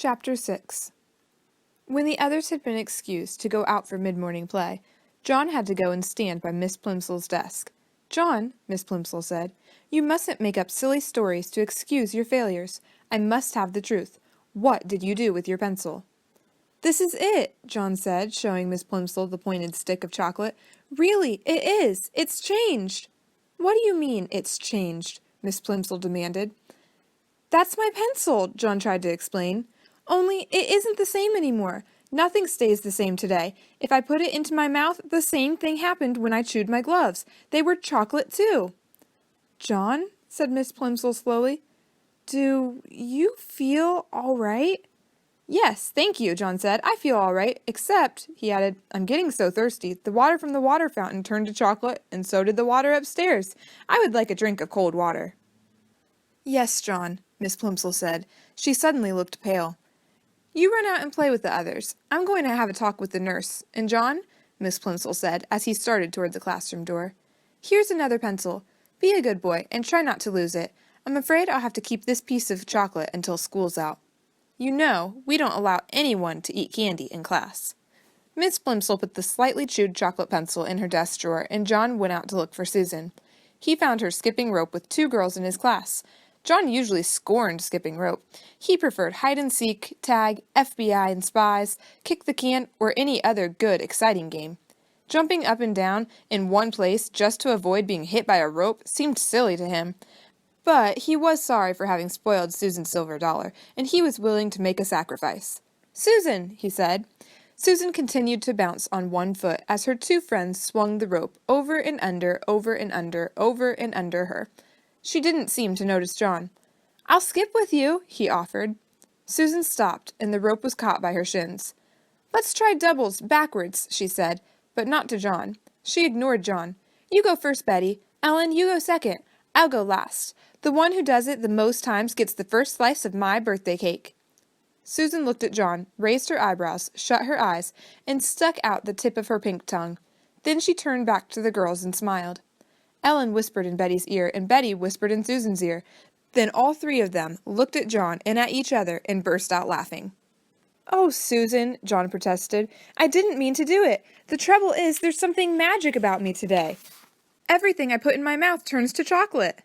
Chapter 6. When the others had been excused to go out for mid-morning play, John had to go and stand by Miss Plimsoll's desk. "John," Miss Plimsoll said, "you mustn't make up silly stories to excuse your failures. I must have the truth. What did you do with your pencil?" "This is it," John said, showing Miss Plimsoll the pointed stick of chocolate. "Really, it is. It's changed." "What do you mean, it's changed?" Miss Plimsoll demanded. "That's my pencil," John tried to explain. "Only it isn't the same anymore. Nothing stays the same today. If I put it into my mouth, the same thing happened when I chewed my gloves. They were chocolate, too." "John," said Miss Plimsoll slowly, "do you feel all right?" "Yes, thank you," John said. "I feel all right, except," he added, "I'm getting so thirsty. The water from the water fountain turned to chocolate, and so did the water upstairs. I would like a drink of cold water." "Yes, John," Miss Plimsoll said. She suddenly looked pale. "You run out and play with the others. I'm going to have a talk with the nurse. And John," Miss Plimsoll said, as he started toward the classroom door, "here's another pencil. Be a good boy, and try not to lose it. I'm afraid I'll have to keep this piece of chocolate until school's out. You know, we don't allow anyone to eat candy in class." Miss Plimsoll put the slightly chewed chocolate pencil in her desk drawer, and John went out to look for Susan. He found her skipping rope with 2 girls in his class. John usually scorned skipping rope. He preferred hide-and-seek, tag, FBI and spies, kick the can, or any other good, exciting game. Jumping up and down in one place just to avoid being hit by a rope seemed silly to him. But he was sorry for having spoiled Susan's silver dollar, and he was willing to make a sacrifice. "Susan," he said. Susan continued to bounce on one foot as her 2 friends swung the rope over and under, over and under, over and under her. She didn't seem to notice John. "I'll skip with you," he offered. Susan stopped, and the rope was caught by her shins. "Let's try doubles, backwards," she said, but not to John. She ignored John. "You go first, Betty. Ellen, you go second. I'll go last. The one who does it the most times gets the first slice of my birthday cake." Susan looked at John, raised her eyebrows, shut her eyes, and stuck out the tip of her pink tongue. Then she turned back to the girls and smiled. Ellen whispered in Betty's ear, and Betty whispered in Susan's ear. Then all 3 of them looked at John and at each other and burst out laughing. "Oh, Susan," John protested, "I didn't mean to do it. The trouble is, there's something magic about me today. Everything I put in my mouth turns to chocolate."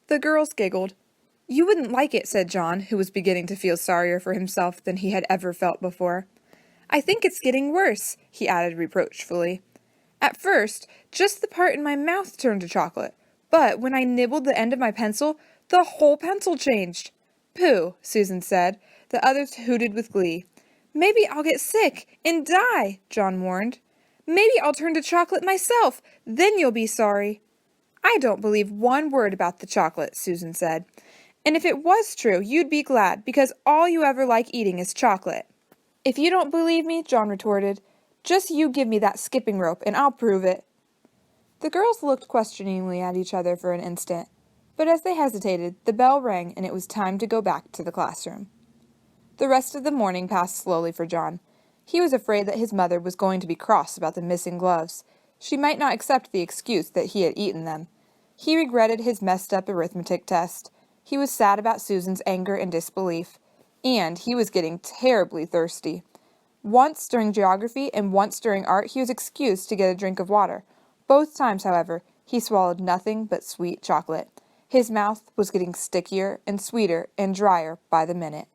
The girls giggled. "You wouldn't like it," said John, who was beginning to feel sorrier for himself than he had ever felt before. "I think it's getting worse," he added reproachfully. "At first, just the part in my mouth turned to chocolate, but when I nibbled the end of my pencil, the whole pencil changed." "Pooh," Susan said. The others hooted with glee. "Maybe I'll get sick and die," John warned. "Maybe I'll turn to chocolate myself. Then you'll be sorry." "I don't believe one word about the chocolate," Susan said. "And if it was true, you'd be glad, because all you ever like eating is chocolate." "If you don't believe me," John retorted, "just you give me that skipping rope, and I'll prove it." The girls looked questioningly at each other for an instant, but as they hesitated, the bell rang and it was time to go back to the classroom. The rest of the morning passed slowly for John. He was afraid that his mother was going to be cross about the missing gloves. She might not accept the excuse that he had eaten them. He regretted his messed-up arithmetic test. He was sad about Susan's anger and disbelief. And he was getting terribly thirsty. Once during geography and once during art he was excused to get a drink of water. Both times, however, he swallowed nothing but sweet chocolate. His mouth was getting stickier and sweeter and drier by the minute.